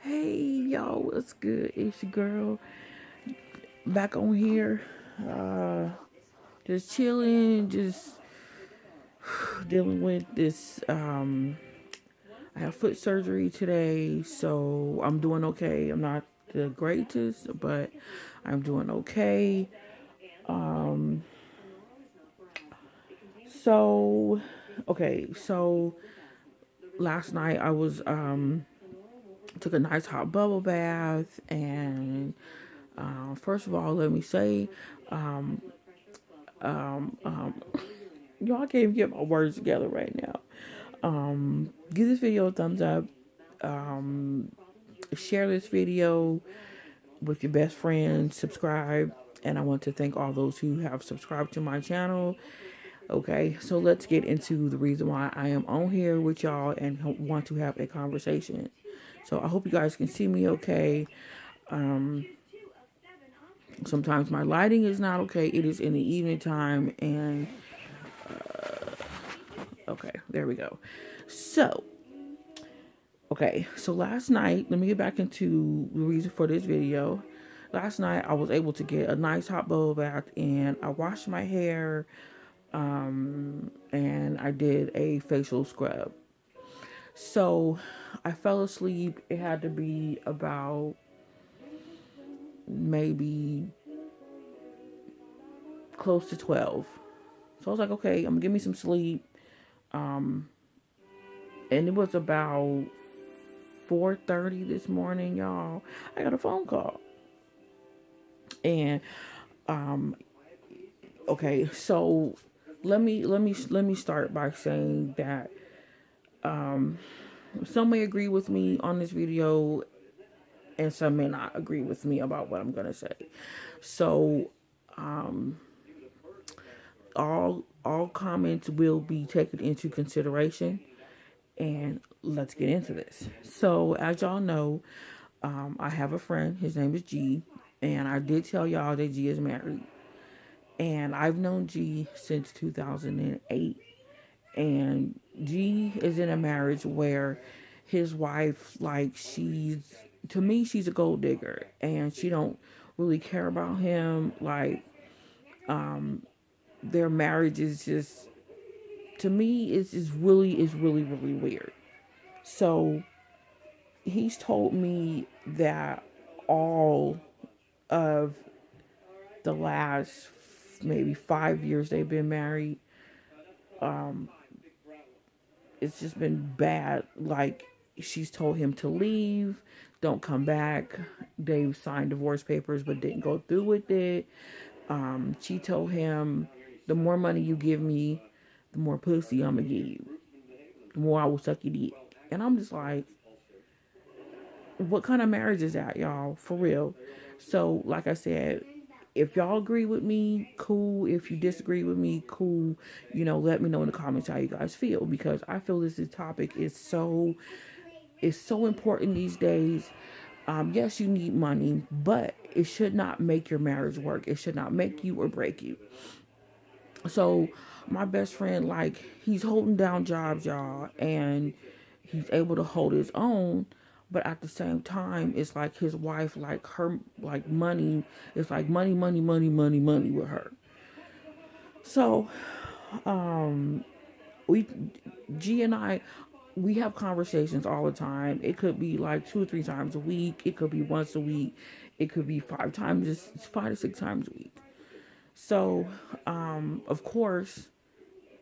Hey, y'all, what's good? It's your girl back on here. Uh, just chilling, just dealing with this. I have foot surgery today, so I'm doing okay. I'm not the greatest, but I'm doing okay. Um, so, so last night I was, took a nice hot bubble bath, and first of all, let me say, um, um, um, y'all can't even get my words together right now. Give this video a thumbs up. Um, Share this video with your best friends. Subscribe. And I want to thank all those who have subscribed to my channel. Okay, so let's get into the reason why I am on here with y'all and want to have a conversation. So I hope you guys can see me okay. Um, Sometimes my lighting is not okay. It is in the evening time, and okay, there we go. So, so last night, let me get back into the reason for this video. Last night, I was able to get a nice hot bubble bath, and I washed my hair, and I did a facial scrub. So, I fell asleep. It had to be about maybe close to 12. So I was like, okay, I'm gonna give me some sleep. Um, and it was about 4:30 this morning, y'all. I got a phone call. And um okay, so let me start by saying that some may agree with me on this video and some may not agree with me about what I'm going to say. So all comments will be taken into consideration, and let's get into this. So as y'all know, I have a friend. His name is G, and I did tell y'all that G is married. And I've known G since 2008. And G is in a marriage where his wife, like, to me, she's a gold digger, and she don't really care about him. Like, their marriage is just, to me, is really weird. So he's told me that all of the last maybe 5 years they've been married, it's just been bad. Like, she's told him to leave, don't come back. They've signed divorce papers but didn't go through with it. She told him, the more money you give me, the more pussy I'm gonna give you, the more I will suck your dick. And I'm just like, what kind of marriage is that, y'all? For real. So, like I said, if y'all agree with me, cool. If you disagree with me, cool. Let me know in the comments how you guys feel, because I feel this topic is so important these days. Yes, you need money, but it should not make your marriage work. It should not make you or break you. So my best friend, like, he's holding down jobs, y'all, and he's able to hold his own. But at the same time, it's like his wife, like, her, like, money, it's like money, money, money, money, money with her. So, we, G and I, we have conversations all the time. It could be like 2 or 3 times a week. It could be once a week. It could be 5 to 6 times a week. So, of course,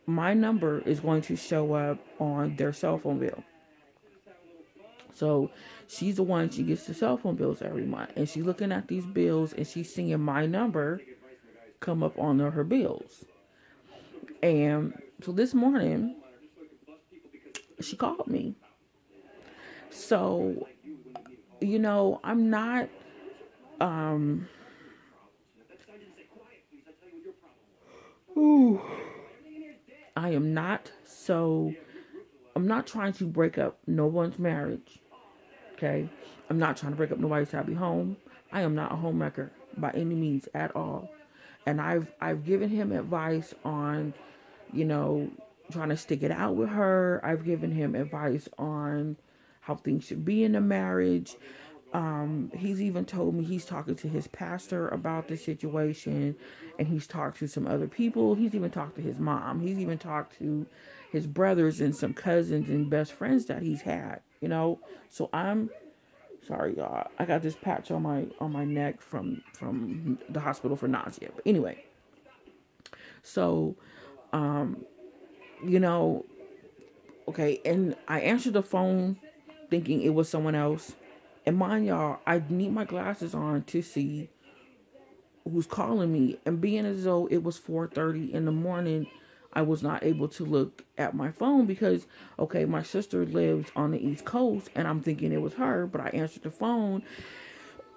my number is going to show up on their cell phone bill. So she's the one, she gets the cell phone bills every month. And she's looking at these bills and she's seeing my number come up on her bills. And so this morning, she called me. So, I'm not, um, ooh, I am not so, I'm not trying to break up no one's marriage. Okay. I'm not trying to break up nobody's happy home. I am not a homewrecker by any means at all. And I've given him advice on, you know, trying to stick it out with her. I've given him advice on how things should be in a marriage. He's even told me he's talking to his pastor about the situation, and he's talked to some other people. He's even talked to his mom. He's even talked to his brothers and some cousins and best friends that he's had, So I'm sorry, y'all. I got this patch on my neck from the hospital for nausea. But anyway, so you know, okay, and I answered the phone thinking it was someone else. And mind y'all, I need my glasses on to see who's calling me. And being as though it was 4:30 in the morning, I was not able to look at my phone because, okay, my sister lives on the East Coast and I'm thinking it was her, but I answered the phone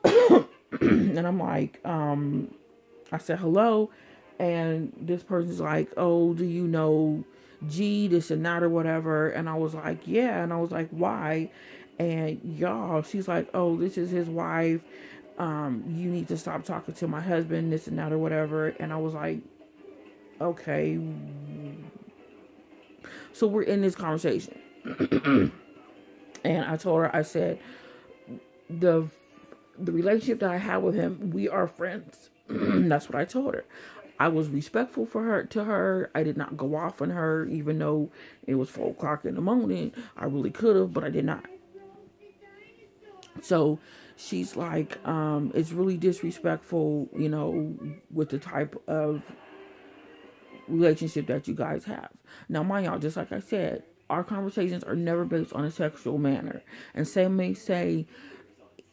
and I'm like, I said hello, and this person's like, oh, do you know G, this and that or whatever? And I was like, yeah. And I was like, why? And y'all, she's like, oh, this is his wife. You need to stop talking to my husband, this and that or whatever. And I was like, okay. So we're in this conversation. And I told her, I said, the relationship that I have with him, we are friends. That's what I told her. I was respectful to her. I did not go off on her, even though it was 4 o'clock in the morning. I really could have, but I did not. So she's like, it's really disrespectful, with the type of relationship that you guys have. Now, mind y'all, just like I said, our conversations are never based on a sexual manner. And some may say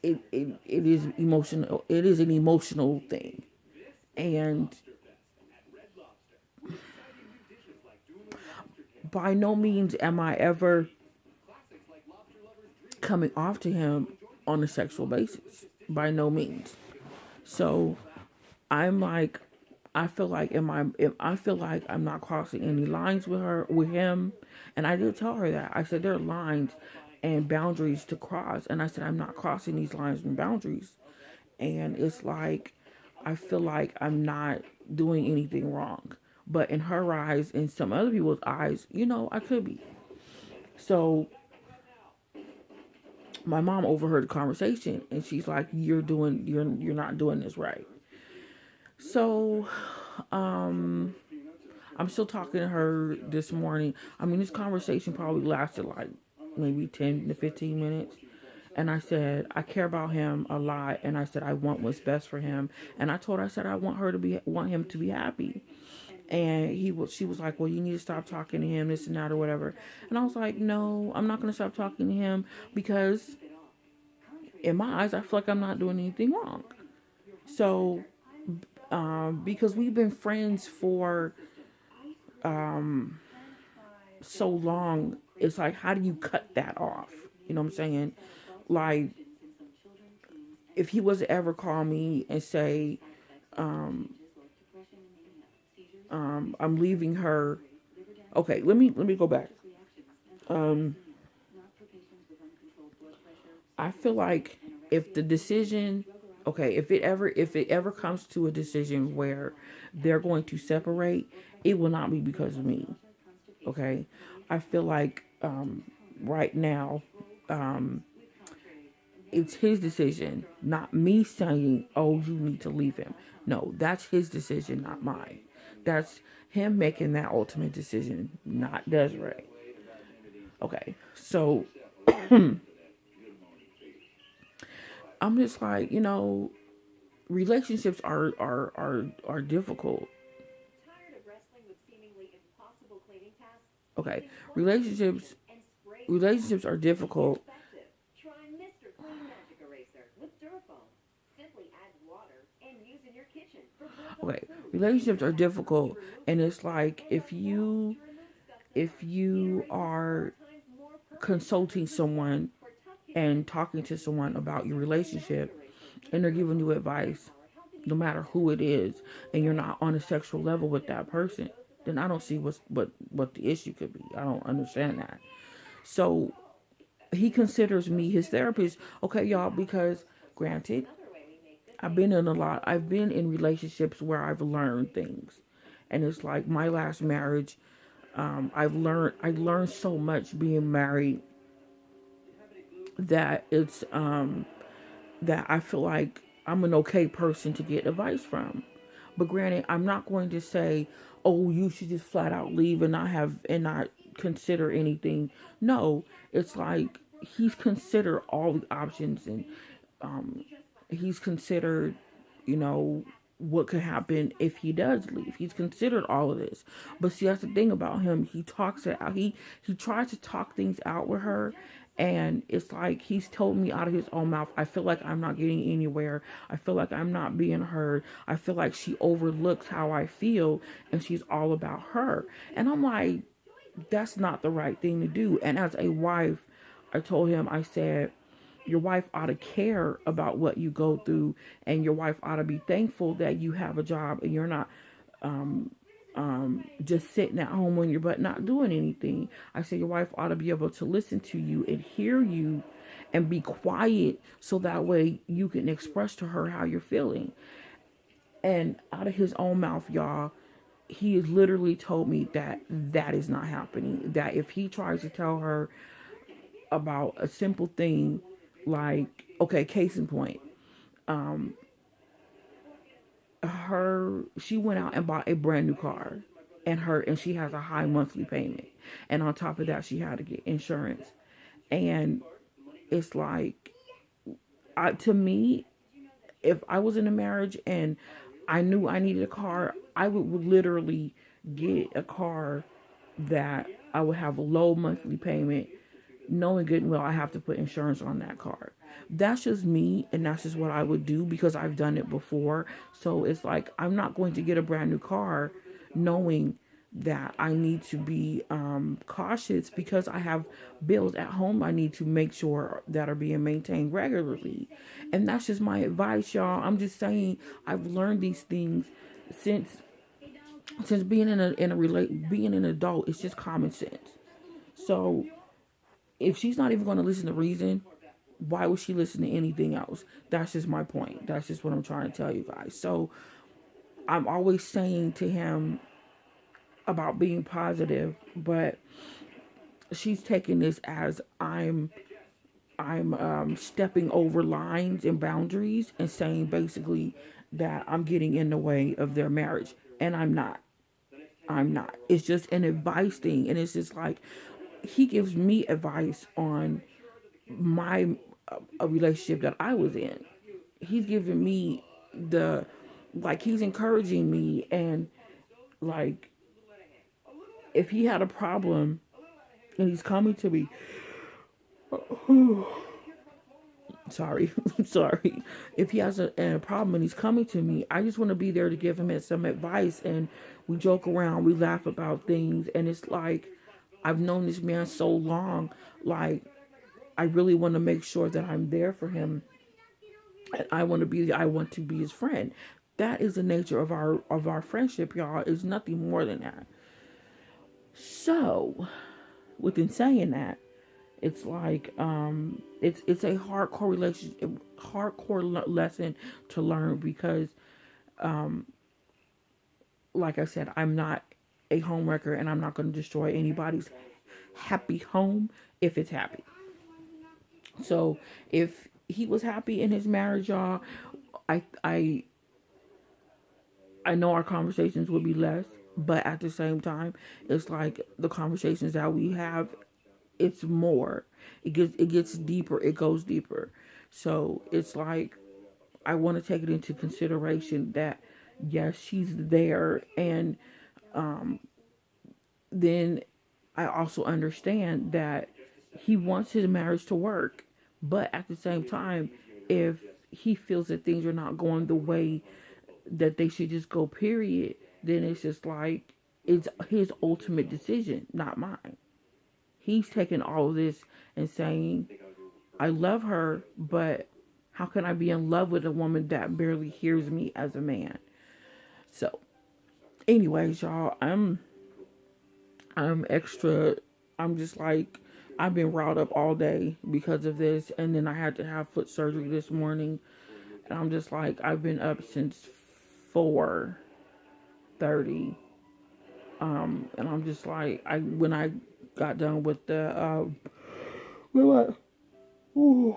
it is emotional. It is an emotional thing. And by no means am I ever coming off to him on a sexual basis. By no means. So I'm like, I feel like I'm not crossing any lines with him. And I did tell her that. I said there are lines and boundaries to cross. And I said I'm not crossing these lines and boundaries. And it's like I feel like I'm not doing anything wrong. But in her eyes, in some other people's eyes, I could be. So my mom overheard the conversation and she's like, you're not doing this right. So I'm still talking to her this morning. I mean, this conversation probably lasted like maybe 10 to 15 minutes. And I said, I care about him a lot. And I said, I want what's best for him. And I told her, I said, I want him to be happy. And she was like, well, you need to stop talking to him, this and that or whatever. And I was like, no, I'm not going to stop talking to him because in my eyes, I feel like I'm not doing anything wrong. So, because we've been friends for so long, it's like, how do you cut that off? You know what I'm saying? Like, if he was to ever call me and say, I'm leaving her. Okay, let me go back. I feel like if the decision, okay, if it ever comes to a decision where they're going to separate, it will not be because of me. Okay, I feel like right now, it's his decision, not me saying, "Oh, you need to leave him." No, that's his decision, not mine. That's him making that ultimate decision, not Desiree. Okay, so I'm just like, relationships are difficult. Okay, relationships are difficult. Okay, relationships are difficult, and it's like if you are consulting someone and talking to someone about your relationship and they're giving you advice, no matter who it is, and you're not on a sexual level with that person, then I don't see what the issue could be. I don't understand that. So he considers me his therapist. Okay, y'all, because granted, I've been in relationships where I've learned things. And it's like my last marriage, I learned so much being married that it's that I feel like I'm an okay person to get advice from. But granted, I'm not going to say, "Oh, you should just flat out leave and not consider anything." No, it's like he's considered all the options, and um, he's considered, you know, what could happen if he does leave. He's considered all of this. But see, that's the thing about him. He talks it out. He tries to talk things out with her, and it's like he's told me out of his own mouth, I feel like I'm not getting anywhere. I feel like I'm not being heard. I feel like she overlooks how I feel, and she's all about her. And I'm like, that's not the right thing to do. And as a wife, I told him, I said, your wife ought to care about what you go through, and your wife ought to be thankful that you have a job and you're not just sitting at home on your butt not doing anything. I said your wife ought to be able to listen to you and hear you and be quiet so that way you can express to her how you're feeling. And out of his own mouth, y'all, he has literally told me that that is not happening. That if he tries to tell her about a simple thing, like, okay, case in point, she went out and bought a brand new car, and she has a high monthly payment, and on top of that she had to get insurance. And it's like, to me, if I was in a marriage and I knew I needed a car, I would literally get a car that I would have a low monthly payment, knowing good and well I have to put insurance on that car. That's just me, and that's just what I would do because I've done it before. So it's like I'm not going to get a brand new car knowing that I need to be cautious because I have bills at home I need to make sure that are being maintained regularly. And that's just my advice, y'all. I'm just saying I've learned these things since being being an adult. It's just common sense. So if she's not even going to listen to reason, why would she listen to anything else? That's just my point. That's just what I'm trying to tell you guys. So I'm always saying to him about being positive, but she's taking this as I'm stepping over lines and boundaries and saying basically that I'm getting in the way of their marriage, and I'm not. I'm not. It's just an advice thing, and it's just like he gives me advice on my a relationship that I was in. He's giving me the he's encouraging me, and like if he had a problem and he's coming to me, sorry, sorry. If he has a problem and he's coming to me, I just want to be there to give him some advice, and we joke around, we laugh about things, and it's like I've known this man so long, like I really want to make sure that I'm there for him. And I want to be his friend. That is the nature of our friendship, y'all. Is nothing more than that. So, within saying that, it's like it's a hardcore relationship, lesson to learn because, like I said, I'm not a homewrecker, and I'm not going to destroy anybody's happy home if it's happy. So if he was happy in his marriage, y'all, I I I know our conversations would be less, but at the same time, it's like the conversations that we have, it's more. It gets deeper. It goes deeper. So it's like I want to take it into consideration that yes, she's there, and then I also understand that he wants his marriage to work, but at the same time, if he feels that things are not going the way that they should just go, period, then it's just like it's his ultimate decision, not mine. He's taking all of this and saying, I love her, but how can I be in love with a woman that barely hears me as a man? So, anyways, y'all, I'm extra. I'm just like, I've been riled up all day because of this, and then I had to have foot surgery this morning, and I'm just like, I've been up since 4:30, and I'm just like, I when I got done with the what Ooh.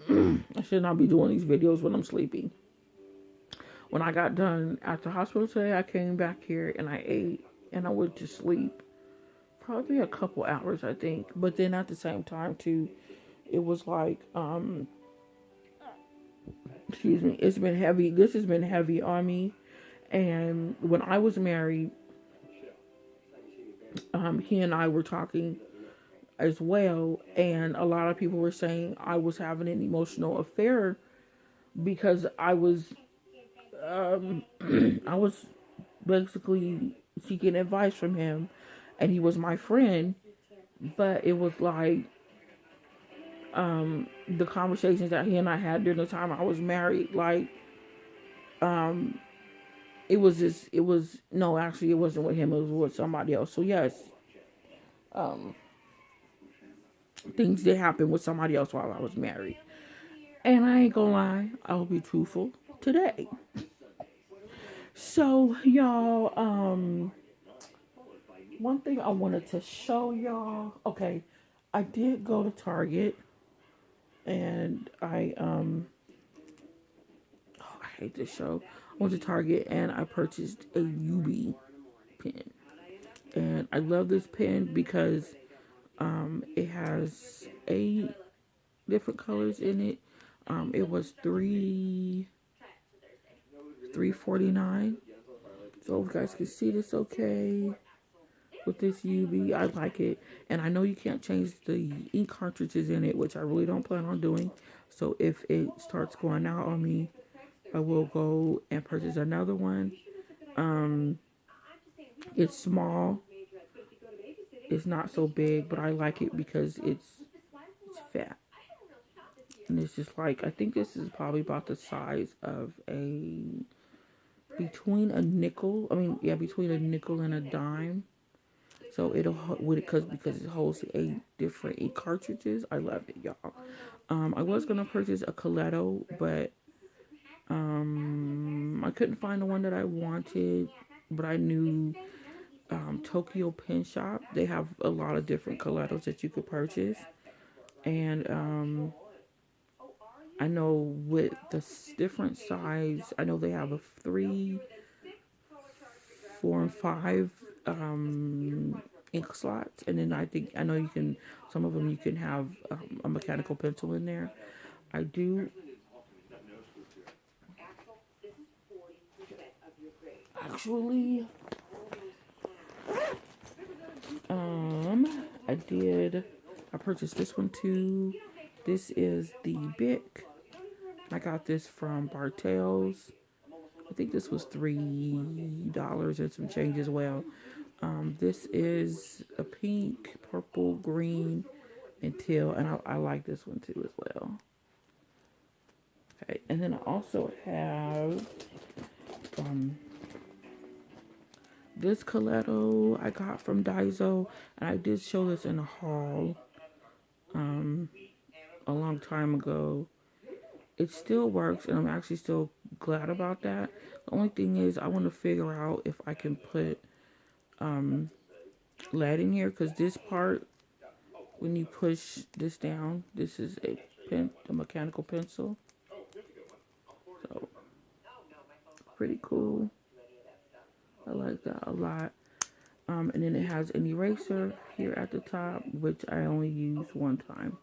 I should not be doing these videos when I'm sleeping. When I got done at the hospital today, I came back here and I ate and I went to sleep. Probably a couple hours, I think. But then at the same time, too, it was like, excuse me, it's been heavy. This has been heavy on me. And when I was married, he and I were talking as well. And a lot of people were saying I was having an emotional affair because I was, I was basically seeking advice from him. And he was my friend. But it was like, the conversations that he and I had during the time I was married, like, it was just, it was, no, actually, it wasn't with him, it was with somebody else. So, yes, things did happen with somebody else while I was married. And I ain't gonna lie, I'll be truthful today. So, y'all, one thing I wanted to show y'all, okay, I did go to Target and I hate this show. I went to Target and I purchased a UB pen. And I love this pen because it has 8 different colors in it. It was $3.49. So if you guys can see this okay with this UV, I like it. And I know you can't change the ink cartridges in it, which I really don't plan on doing. So if it starts going out on me, I will go and purchase another one. It's small. It's not so big, but I like it because it's fat. And it's just like, I think this is probably about the size of between a nickel, between a nickel and a dime. So it'll, because it holds 8 different ink cartridges. I love it, y'all. I was going to purchase a Coletto, but I couldn't find the one that I wanted, but I knew Tokyo Pen Shop. They have a lot of different Colettos that you could purchase. And I know with the different size, I know they have a 3, 4, and 5 ink slots. And then I know you can, some of them you can have a mechanical pencil in there. I do. Actually, I purchased this one too. This is the Bic. I got this from Bartell's. I think this was $3 and some change as well. This is a pink, purple, green, and teal, and I like this one too as well. Okay, and then I also have this Coletto I got from Daiso, and I did show this in a haul a long time ago. It still works, and I'm actually still glad about that. The only thing is, I want to figure out if I can put lead in here, because this part, when you push this down, this is a mechanical pencil. So, pretty cool. I like that a lot. And then it has an eraser here at the top, which I only use one time.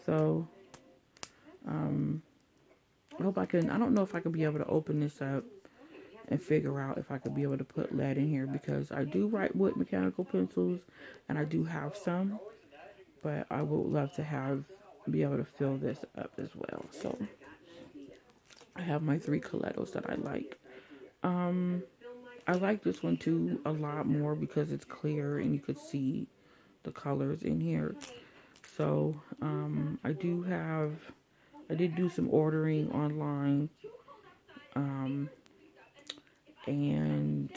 So, I hope I can, I don't know if I could be able to open this up and figure out if I could be able to put lead in here, because I do write with mechanical pencils and I do have some, but I would love to be able to fill this up as well. So I have my 3 Colettos that I like. I like this one too a lot more because it's clear and you could see the colors in here. So I did do some ordering online, and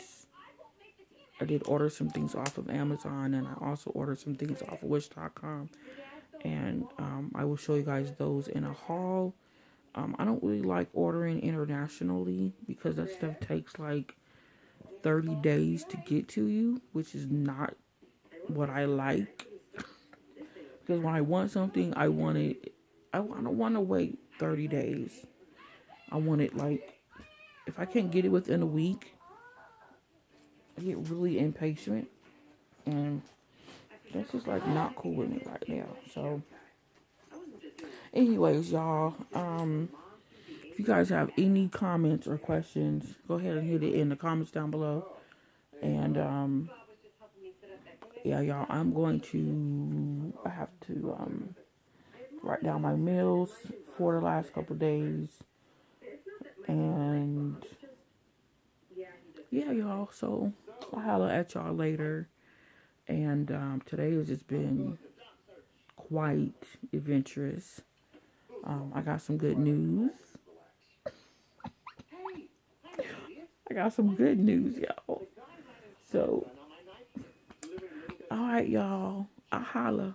I did order some things off of Amazon, and I also ordered some things off of Wish.com, and I will show you guys those in a haul. I don't really like ordering internationally because that stuff takes like 30 days to get to you, which is not what I like. Because when I want something, I want it. I don't want to wait 30 days. I want it like, if I can't get it within a week, I get really impatient. And that's just like not cool with me right now. So, anyways, y'all, if you guys have any comments or questions, go ahead and hit it in the comments down below. And yeah, y'all, I have to write down my meals for the last couple days. And yeah, y'all, so I'll holler at y'all later. And today has just been quite adventurous. I got some good news. I got some good news, y'all. So, all right, y'all. I'll holla.